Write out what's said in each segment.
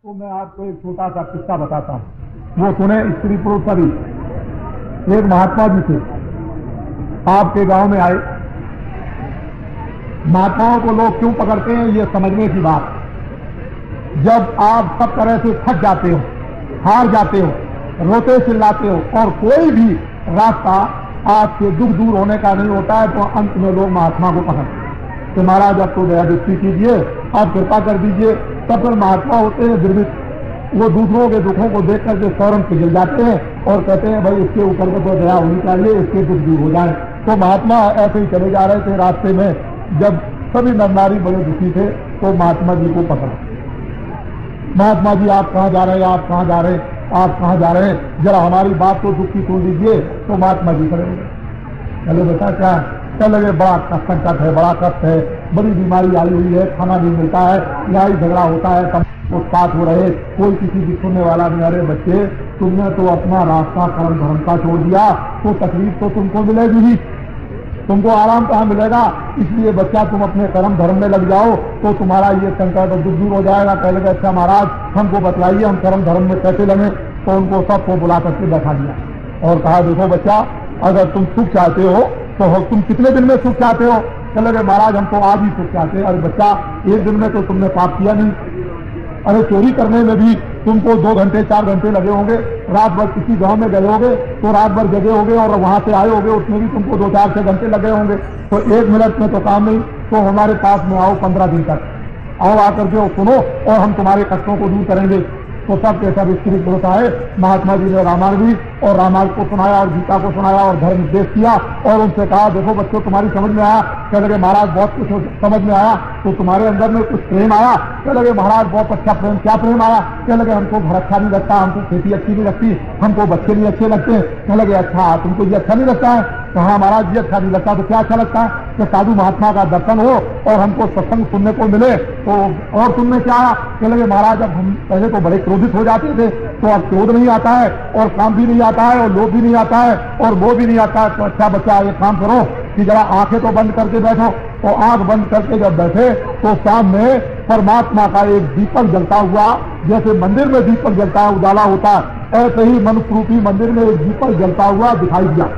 तो मैं आपको एक छोटा सा किस्सा बताता हूँ, वो सुने स्त्री पुरुष सभी। एक महात्मा जी थे, आपके गांव में आए। महात्माओं को लोग क्यों पकड़ते हैं, ये समझने की बात। जब आप सब तरह से थक जाते हो, हार जाते हो, रोते चिल्लाते हो और कोई भी रास्ता आपके दुख दूर होने का नहीं होता है, तो अंत में लोग महात्मा को पकड़ते हैं कि महाराज अब तो दया दृष्टि कीजिए, आप कृपा कर दीजिए। तब फिर महात्मा होते हैं निर्मित, वो दूसरों के दुखों को देख करके फौरन पिघल जाते हैं और कहते हैं भाई इसके ऊपर में तो दया होनी चाहिए, इसके दुख दूर हो जाए। तो महात्मा ऐसे ही चले जा रहे थे। रास्ते में जब सभी नर नारी बड़े दुखी थे तो महात्मा जी को पकड़ा। महात्मा जी आप कहाँ जा रहे हैं, आप कहाँ जा रहे हैं, आप कहाँ जा रहे हैं, जरा हमारी बात तो दुख की सुन लीजिए। तो महात्मा जी खड़े चलो बेटा क्या कह लगे, बड़ा संकट है, बड़ा कष्ट है, बड़ी बीमारी आई हुई है, खाना नहीं मिलता है, लड़ाई झगड़ा होता है, सब उत्पात हो रहे, कोई किसी की सुनने वाला नहीं। अरे बच्चे, तुमने तो अपना रास्ता कर्म धर्म का छोड़ दिया तो तकलीफ तो तुमको मिलेगी ही, तुमको आराम कहाँ मिलेगा। इसलिए बच्चा तुम अपने कर्म धर्म में लग जाओ तो तुम्हारा ये संकट दुख दूर हो जाएगा। कह लगे अच्छा महाराज हमको बतलाइए हम कर्म धर्म में कैसे लगे। तो उनको सबको बुला करके बैठा दिया और कहा देखो बच्चा, अगर तुम सुख चाहते हो तो तुम कितने दिन में सुख चाहते हो। कह लगे महाराज हम तो आज ही सुख चाहते हैं। अरे बच्चा, एक दिन में तो तुमने पाप किया नहीं। अरे चोरी करने में भी तुमको 2 घंटे 4 घंटे लगे होंगे, रात भर किसी गांव में गए होगे तो रात भर जगे होगे और वहां से आए होगे, उसमें भी तुमको 2 4 6 घंटे लगे होंगे। तो 1 मिनट में तो काम नहीं, तो हमारे पास में आओ 15 दिन तक आओ, आकर के सुनो और हम तुम्हारे कष्टों को दूर करेंगे। तो सब के सब स्त्री पुरुष आए। महात्मा जी ने रामायण भी और रामायण को सुनाया और गीता को सुनाया और धर्म उपदेश किया और उनसे कहा देखो बच्चों तुम्हारी समझ में आया। कह लगे महाराज बहुत कुछ समझ में आया। तो तुम्हारे अंदर में कुछ प्रेम आया। कह लगे महाराज बहुत अच्छा प्रेम। क्या प्रेम आया। कह लगे हमको घर अच्छा नहीं लगता, हमको खेती अच्छी नहीं लगती, हमको बच्चे नहीं अच्छे लगते हैं। कह लगे अच्छा तुमको ये अच्छा नहीं लगता है। कहा महाराज ये अच्छा नहीं लगता तो क्या अच्छा लगता है कि साधु महात्मा का दर्शन हो और हमको सत्संग सुनने को मिले। तो और तुमने क्या आया। कह लगे महाराज अब हम पहले तो बड़े क्रोधित हो जाते थे, तो अब क्रोध नहीं आता है और काम भी नहीं आता है और लोभ भी नहीं आता है और वो भी नहीं आता है। तो अच्छा बच्चा ये काम करो कि जरा आंखें तो बंद करके बैठो। तो आंख बंद करके जब बैठे तो सामने परमात्मा का एक दीपक जलता हुआ, जैसे मंदिर में दीपक जलता है उजाला होता है, ऐसे ही मनुष्य रूपी मंदिर में एक दीपक जलता हुआ दिखाई दिया।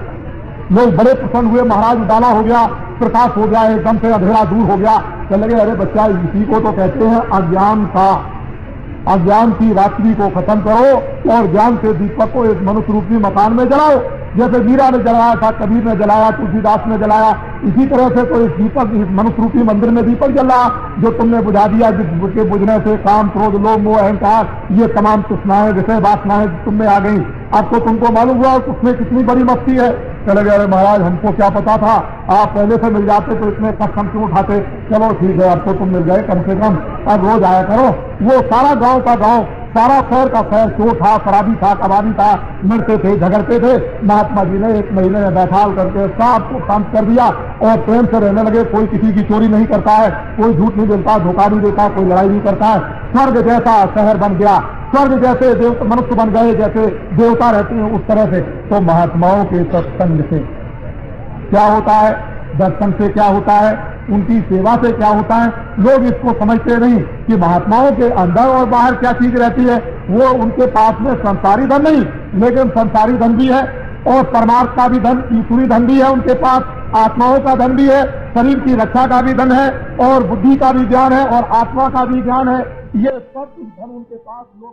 लोग बड़े प्रसन्न हुए, महाराज उजाला हो गया, प्रकाश हो गया, एकदम से अंधेरा दूर हो गया। कह लगे अरे बच्चा इसी को तो कहते हैं अज्ञान का, अज्ञान की रात्रि को खत्म करो और ज्ञान से दीपक को एक मनुष्य रूपी मकान में जलाओ। जैसे मीरा ने जलाया था, कबीर ने जलाया, तुलसीदास ने जलाया, इसी तरह से तो इस दीपक इस मनुष्य रूपी मंदिर में दीपक जल रहा जो तुमने बुझा दिया, जिसके बुझने से काम क्रोध लोभ मोह अहंकार ये तमाम तृष्णाएं विषय वासनाएं तुमने आ गई। अब तो तुमको मालूम हुआ उसमें कितनी बड़ी मस्ती है। चले गए अरे महाराज हमको क्या पता था, आप पहले से मिल जाते तो इतने कष्ट हम क्यों उठाते। चलो ठीक है अब तो तुम मिल गए, कम से कम अब रोज आया करो। वो सारा गांव का गांव, सारा शहर का शहर चोर था, शराबी था, कबाबी था, मरते थे, झगड़ते थे। महात्मा जी ने 1 महीने में बैठाल करके सबको शांत कर दिया और प्रेम से रहने लगे। कोई किसी की चोरी नहीं करता है, कोई झूठ नहीं बोलता, धोखा नहीं देता, कोई लड़ाई नहीं करता है। स्वर्ग जैसा शहर बन गया, स्वर्ग जैसे मनुष्य बन गए, जैसे देवता रहते हैं उस तरह से। तो महात्माओं के सत्संग से क्या होता है, दर्शन से क्या होता है, उनकी सेवा से क्या होता है। लोग इसको समझते नहीं कि महात्माओं के अंदर और बाहर क्या चीज रहती है। वो उनके पास में संसारी धन नहीं, लेकिन संसारी धन भी है और परमार्थ का भी धन, ईश्वरी धन भी है उनके पास, आत्माओं का धन भी है, शरीर की रक्षा का भी धन है और बुद्धि का भी ज्ञान है और आत्मा का भी ज्ञान है। ये सब धन उनके पास लोग